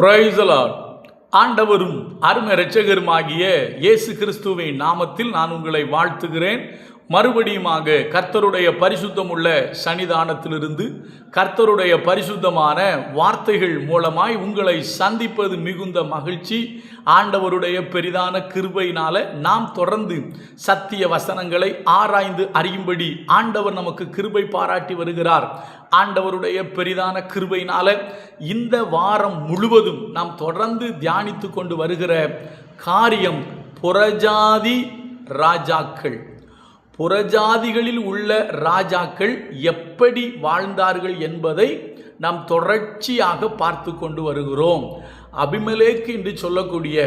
Praise the Lord. ஆண்டவரும் அருமை இரட்சகருமாகிய இயேசு கிறிஸ்துவின் நாமத்தில் நான் உங்களை வாழ்த்துகிறேன். மறுபடியுமாக கர்த்தருடைய பரிசுத்தமுள்ள சன்னிதானத்திலிருந்து கர்த்தருடைய பரிசுத்தமான வார்த்தைகள் மூலமாய் உங்களை சந்திப்பது மிகுந்த மகிழ்ச்சி. ஆண்டவருடைய பெரிதான கிருபையினால நாம் தொடர்ந்து சத்திய வசனங்களை ஆராய்ந்து அறியும்படி ஆண்டவர் நமக்கு கிருபை பாராட்டி வருகிறார். ஆண்டவருடைய பெரிதான கிருபையினால இந்த வாரம் முழுவதும் நாம் தொடர்ந்து தியானித்து கொண்டு வருகிற காரியம் புறஜாதி ராஜாக்கள். புறஜாதிகளில் உள்ள ராஜாக்கள் எப்படி வாழ்ந்தார்கள் என்பதை நாம் தொடர்ச்சியாக பார்த்து கொண்டு வருகிறோம். அபிமெலேக்கு என்று சொல்லக்கூடிய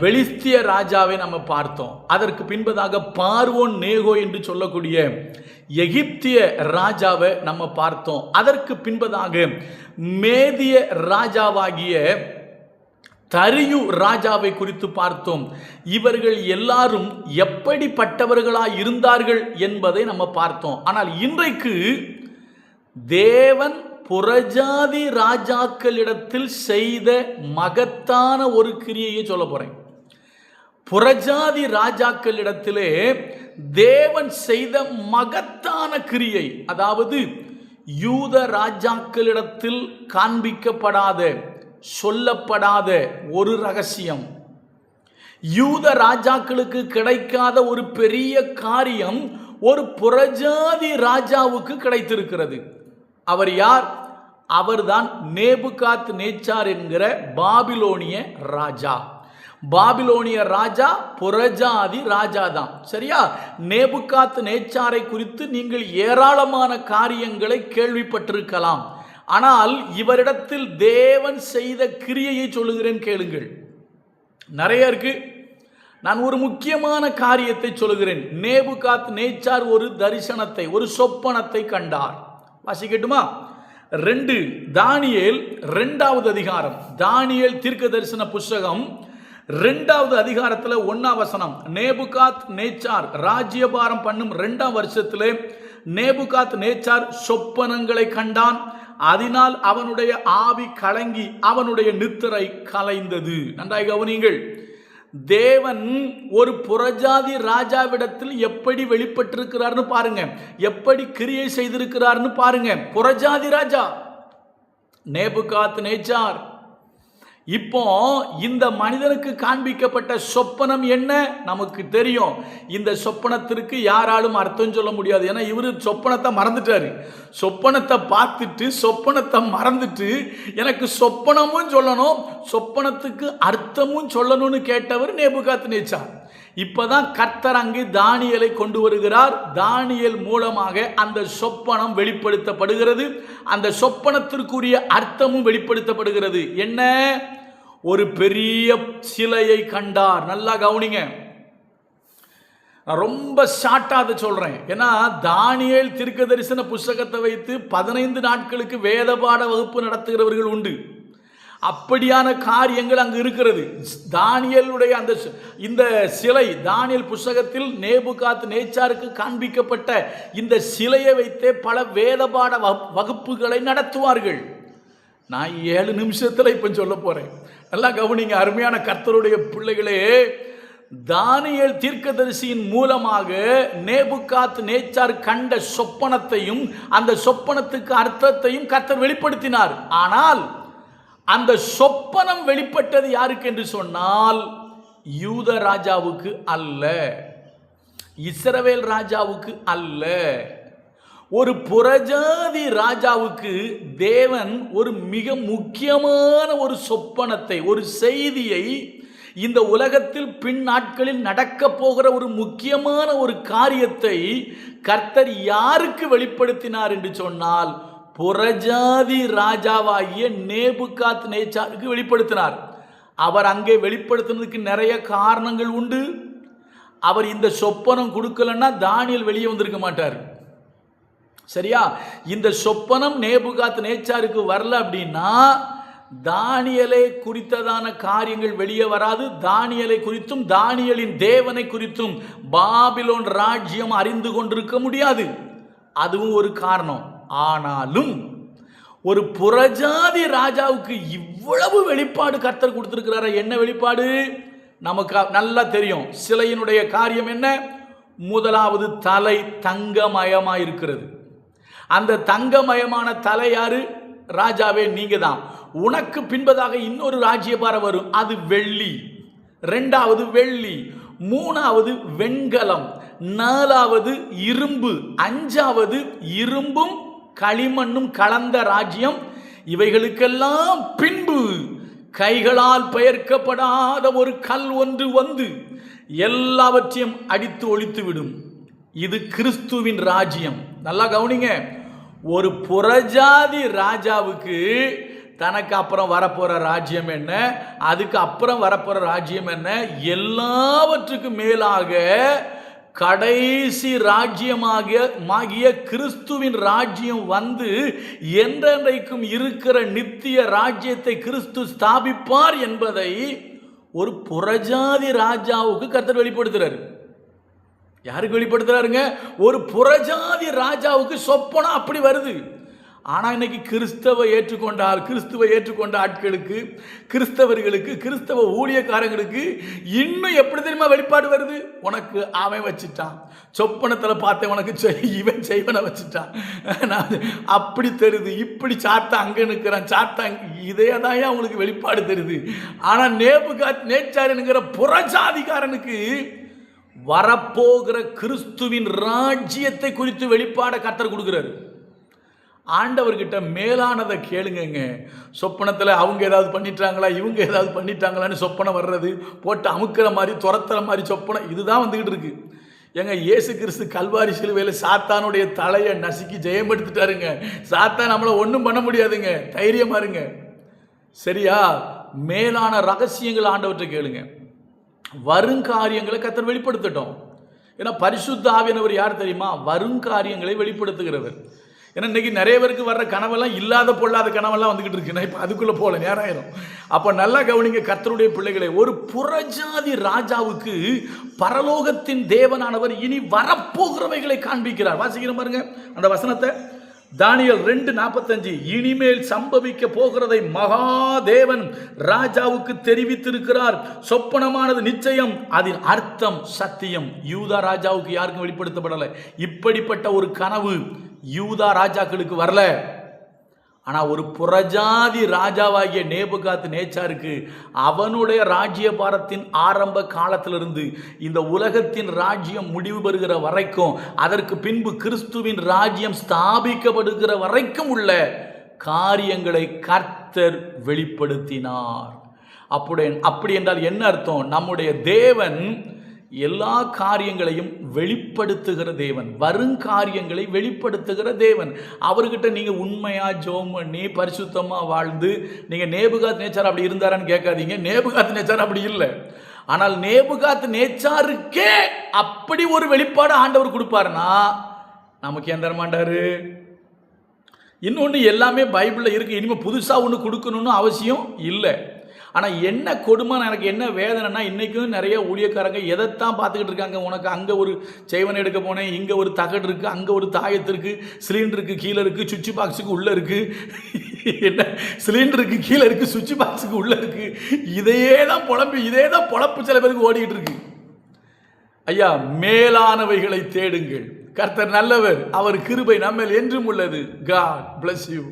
பெலிஸ்திய ராஜாவை நம்ம பார்த்தோம். அதற்கு பின்பதாக பார்வோன் நேகோ என்று சொல்லக்கூடிய எகிப்திய ராஜாவை நம்ம பார்த்தோம். அதற்கு பின்பதாக மேதிய ராஜாவாகிய தரியு ராஜாவை குறித்து பார்த்தோம். இவர்கள் எல்லாரும் எப்படிப்பட்டவர்களாய் இருந்தார்கள் என்பதை நம்ம பார்த்தோம். ஆனால் இன்றைக்கு தேவன் புறஜாதி ராஜாக்களிடத்தில் செய்த மகத்தான ஒரு கிரியையை சொல்ல போறேன். புறஜாதி ராஜாக்களிடத்திலே தேவன் செய்த மகத்தான கிரியை, அதாவது யூத ராஜாக்களிடத்தில் காண்பிக்கப்படாத சொல்லப்படாத ஒரு ரகசியம், யூத ராஜாக்களுக்கு கிடைக்காத ஒரு பெரிய காரியம் ஒரு புறஜாதி ராஜாவுக்கு கிடைத்திருக்கிறது. அவர் யார்? அவர்தான் நேபுகாத் நேச்சார் என்கிற பாபிலோனிய ராஜா. பாபிலோனிய ராஜா புறஜாதி ராஜா தான், சரியா? நேபுகாத் நேச்சாரை குறித்து நீங்கள் ஏராளமான காரியங்களை கேள்விப்பட்டிருக்கலாம். ஆனால் இவரிடத்தில் தேவன் செய்த கிரியையை சொல்லுகிறேன், கேளுங்கள். நிறைய இருக்கு. நான் ஒரு முக்கியமான காரியத்தை சொல்லுகிறேன். நேபுகாத் நேச்சார் ஒரு தரிசனத்தை, ஒரு சொப்பனத்தை கண்டார். வாசிக்கட்டுமா? 2 தானியேல் 2வது அதிகாரம். தானியேல் தீர்க்க தரிசன புஸ்தகம் 2வது அதிகாரத்தில் 1ஆம் வசனம். நேபுகாத் நேச்சார் ராஜ்யபாரம் பண்ணும் 2ஆம் வருஷத்திலே நேபுகாத் நேச்சார் சொப்பனங்களை கண்டான். அதனால் அவனுடைய ஆவி கலங்கி அவனுடைய நித்திரை கலைந்தது. நன்றாய் கவனியுங்கள். தேவன் ஒரு புறஜாதி ராஜாவிடத்தில் எப்படி வெளிப்பட்டிருக்கிறார்னு பாருங்க, எப்படி கிரியை செய்திருக்கிறார்னு பாருங்க. புறஜாதி ராஜா நேபுகாத் நேச்சார். இப்போ இந்த மனிதனுக்கு காண்பிக்கப்பட்ட சொப்பனம் என்ன நமக்கு தெரியும். இந்த சொப்பனத்திற்கு யாராலும் அர்த்தம் சொல்ல முடியாது. ஏன்னா இவரு சொப்பனத்தை மறந்துட்டாரு. சொப்பனத்தை பார்த்துட்டு சொப்பனத்தை மறந்துட்டு எனக்கு சொப்பனமும் சொல்லணும், சொப்பனத்துக்கு அர்த்தமும் சொல்லணும்னு கேட்டவர் நேபுகாத் நேச்சார். இப்பதான் கர்த்தர் அங்கே தானியேலை கொண்டு வருகிறார். தானியேல் மூலமாக அந்த சொப்பனம் வெளிப்படுத்தப்படுகிறது. அந்த சொப்பனத்திற்குரிய அர்த்தமும் வெளிப்படுத்தப்படுகிறது. என்ன? ஒரு பெரிய சிலையை கண்டார். நல்லா கவனிங்க. ரொம்ப ஷார்ட்டா அதை சொல்றேன். ஏன்னா தானியேல் தீர்க்க தரிசன புஸ்தகத்தை வைத்து 15 நாட்களுக்கு வேதபாட வகுப்பு நடத்துகிறவர்கள் உண்டு. அப்படியான காரியங்கள் அங்கு இருக்கிறது. தானியேலுடைய அந்த இந்த சிலை, தானியேல் புஸ்தகத்தில் நேபுகாத் நேச்சாருக்கு காண்பிக்கப்பட்ட இந்த சிலையை வைத்தே பல வேதபாட வகுப்புகளை நடத்துவார்கள். நான் 7 நிமிஷத்தில் இப்போ சொல்ல போறேன். நல்லா கவனிங்க அருமையான கர்த்தருடைய பிள்ளைகளே. தானியேல் தீர்க்கதரிசியின் மூலமாக நேபுகாத் நேச்சார் கண்ட சொப்பனத்தையும் அந்த சொப்பனத்துக்கு அர்த்தத்தையும் கர்த்தர் வெளிப்படுத்தினார். ஆனால் அந்த சொப்பனம் வெளிப்பட்டது யாருக்கு என்று சொன்னால் யூத ராஜாவுக்கு அல்ல, இஸ்ரவேல் ராஜாவுக்கு அல்ல, ஒரு புறஜாதி ராஜாவுக்கு தேவன் ஒரு மிக முக்கியமான ஒரு சொப்பனத்தை, ஒரு செய்தியை, இந்த உலகத்தில் பின் நாட்களில் நடக்க போகிற ஒரு முக்கியமான ஒரு காரியத்தை கர்த்தர் யாருக்கு வெளிப்படுத்தினார் என்று சொன்னால் புறஜாதி ராஜாவாகிய நேபுகாத் நேச்சாருக்கு வெளிப்படுத்தினார். அவர் அங்கே வெளிப்படுத்தினதுக்கு நிறைய காரணங்கள் உண்டு. அவர் இந்த சொப்பனம் கொடுக்கலன்னா தானியேல் வெளியே வந்திருக்க மாட்டார், சரியா? இந்த சொப்பனம் நேபுகாத் நேச்சாருக்கு வரல அப்படின்னா தானியேலை குறித்ததான காரியங்கள் வெளியே வராது. தானியேலை குறித்தும் தானியேலின் தேவனை குறித்தும் பாபிலோன் ராஜ்யம் அறிந்து கொண்டிருக்க முடியாது. அதுவும் ஒரு காரணம். ஆனாலும் ஒரு புறஜாதி ராஜாவுக்கு இவ்வளவு வெளிப்பாடு கர்த்தர் கொடுத்திருக்கிறார. என்ன வெளிப்பாடு? நமக்கு நல்லா தெரியும். சிலையினுடைய காரியம் என்ன? முதலாவது தலை தங்கமயமா இருக்கிறது. அந்த தங்கமயமான தலை யாரு? ராஜாவே நீங்க தான். உனக்கு பின்பதாக இன்னொரு ராஜ்யபாரம் வரும், அது வெள்ளி. இரண்டாவது வெள்ளி, மூணாவது வெண்கலம், நாலாவது இரும்பு, அஞ்சாவது இரும்பும் களிமண்ணும் கலந்த ராஜ்யம். இவைகளுக்கெல்லாம் பின்பு கைகளால் பெயர்க்கப்படாத ஒரு கல் ஒன்று வந்து எல்லாவற்றையும் அடித்து ஒழித்து விடும். இது கிறிஸ்துவின் ராஜ்யம். நல்லா கவனிங்க. ஒரு புறஜாதி ராஜாவுக்கு தனக்கு அப்புறம் வரப்போற ராஜ்யம் என்ன, அதுக்கு அப்புறம் வரப்போற ராஜ்யம் என்ன, எல்லாவற்றுக்கும் மேலாக கடைசி ராஜ்யமாகிய கிறிஸ்துவின் ராஜ்யம் வந்து என்றென்றைக்கும் இருக்கிற நித்திய ராஜ்யத்தை கிறிஸ்து ஸ்தாபிப்பார் என்பதை ஒரு புறஜாதி ராஜாவுக்கு கர்த்தர் வெளிப்படுத்துறாரு. யாருக்கு வெளிப்படுத்துறாருங்க? ஒரு புறஜாதி ராஜாவுக்கு சொப்பனம் அப்படி வருது. ஆனா இன்னைக்கு கிறிஸ்துவை ஏற்றுக்கொண்ட ஆட்களுக்கு, கிறிஸ்தவர்களுக்கு, கிறிஸ்தவ ஊழியக்காரங்களுக்கு இன்னும் எப்படி தெரியுமா வெளிப்பாடு வருது? உனக்கு அவன் வச்சுட்டான், சொப்பனத்தில் பார்த்த உனக்கு இவன் செய்வனை வச்சுட்டான், அப்படி தெரியுது, இப்படி சாத்தா அங்க நிற்கிறான், சாத்தா இதே தான் அவங்களுக்கு வெளிப்பாடு தெரியுது. ஆனா நேச்சாரனுங்கிற புறஜாதிகாரனுக்கு வரப்போகிற கிறிஸ்துவின் ராஜ்யத்தை குறித்து வெளிப்பாட கர்த்தர் கொடுக்கிறாரு. ஆண்டவர்கிட்ட மேலானதை கேளுங்க. சொப்பனத்தில் அவங்க ஏதாவது பண்ணிட்டாங்களா, இவங்க ஏதாவது பண்ணிட்டாங்களான்னு சொப்பனம் வர்றது, போட்டு அமுக்கிற மாதிரி துரத்துற மாதிரி சொப்பனம், இதுதான் வந்துகிட்டு இருக்கு. எங்க இயேசு கிறிஸ்து கல்வாரி சிலுவையில் சாத்தானுடைய தலையை நசுக்கி ஜெயம் எடுத்துட்டாருங்க. சாத்தான் நம்மளை ஒன்றும் பண்ண முடியாதுங்க, தைரியமா இருங்க. சரியா? மேலான ரகசியங்கள் ஆண்டவற்றை கேளுங்க. வருங்காரியங்களை கர்த்தர் வெளிப்படுத்தட்டும். ஏன்னா பரிசுத்த ஆவியானவர் யார் தெரியுமா? வருங்காரியங்களை வெளிப்படுத்துகிறவர். ஏன்னா இன்னைக்கு நிறைய பேருக்கு வர்ற கனவெல்லாம் இல்லாத பொல்லாத கனவெல்லாம் வந்துகிட்டு இருக்கு. நான் இப்போ அதுக்குள்ள போல நேரம் ஆயிரும். அப்போ நல்லா கவனிங்க கர்த்தருடைய பிள்ளைகளை. ஒரு புறஜாதி ராஜாவுக்கு பரலோகத்தின் தேவனானவர் இனி வரப்போகிறவைகளை காண்பிக்கிறார். வாசிக்கிற பாருங்க அந்த வசனத்தை. தானியேல் 2:45. இனிமேல் சம்பவிக்க போகிறதை மகாதேவன் ராஜாவுக்கு தெரிவித்திருக்கிறார். சொப்பனமானது நிச்சயம், அதன் அர்த்தம் சத்தியம். யூதா ராஜாவுக்கு யாருக்கும் வெளிப்படுத்தப்படலை. இப்படிப்பட்ட ஒரு கனவு யூதா ராஜாக்களுக்கு வரல. ஆனா ஒரு புறஜாதி ராஜாவாகிய நேபுகாத் நேச்சாருக்கு அவனுடைய ராஜ்யபாரத்தின் ஆரம்ப காலத்திலிருந்து இந்த உலகத்தின் ராஜ்யம் முடிவு பெறுகிற வரைக்கும், அதற்கு பின்பு கிறிஸ்துவின் ராஜ்யம் ஸ்தாபிக்கப்படுகிற வரைக்கும் உள்ள காரியங்களை கர்த்தர் வெளிப்படுத்தினார். அப்படி என்றால் என்ன அர்த்தம்? நம்முடைய தேவன் எல்லா காரியங்களையும் வெளிப்படுத்துகிற தேவன், வருங்காரியங்களை வெளிப்படுத்துகிற தேவன். அவர்கிட்ட நீங்க உண்மையா ஜெபம் பண்ணி பரிசுத்தமா வாழ்ந்து நீங்க நேபுகாத் நேச்சார் அப்படி இருந்தாரான்னு கேட்காதீங்க. நேபுகாத் நேச்சார் அப்படி இல்லை. ஆனால் நேபுகாத் நேச்சாருக்கே அப்படி ஒரு வெளிப்பாடு ஆண்டவர் கொடுப்பாருன்னா நமக்கு ஏன் தரமாட்டாரு? இன்னொன்று எல்லாமே பைபிளில் இருக்கு. இனிமேல் புதுசாக ஒன்று கொடுக்கணும்னு அவசியம் இல்லை. ஆனால் என்ன கொடுமை, எனக்கு என்ன வேதனைனா, இன்றைக்கும் நிறைய ஊழியக்காரங்க எதைத்தான் பார்த்துக்கிட்டு இருக்காங்க. உனக்கு அங்கே ஒரு செய்வனை எடுக்க போனேன், இங்கே ஒரு தகடு இருக்குது, அங்கே ஒரு தாயத்திற்கு, சிலிண்டருக்கு கீழே இருக்குது, சுவிட்ச் பாக்ஸுக்கு உள்ளே இருக்குது, என்ன சிலிண்டருக்கு கீழே இருக்குது, சுவிட்ச் பாக்ஸுக்கு உள்ளே இருக்குது. இதே தான் பொழப்பு சில பேருக்கு ஓடிக்கிட்டு இருக்கு. ஐயா, மேலானவைகளை தேடுங்கள். கர்த்தர் நல்லவர், அவர் கிருபை நம்மேல் என்றும் உள்ளது. God bless you.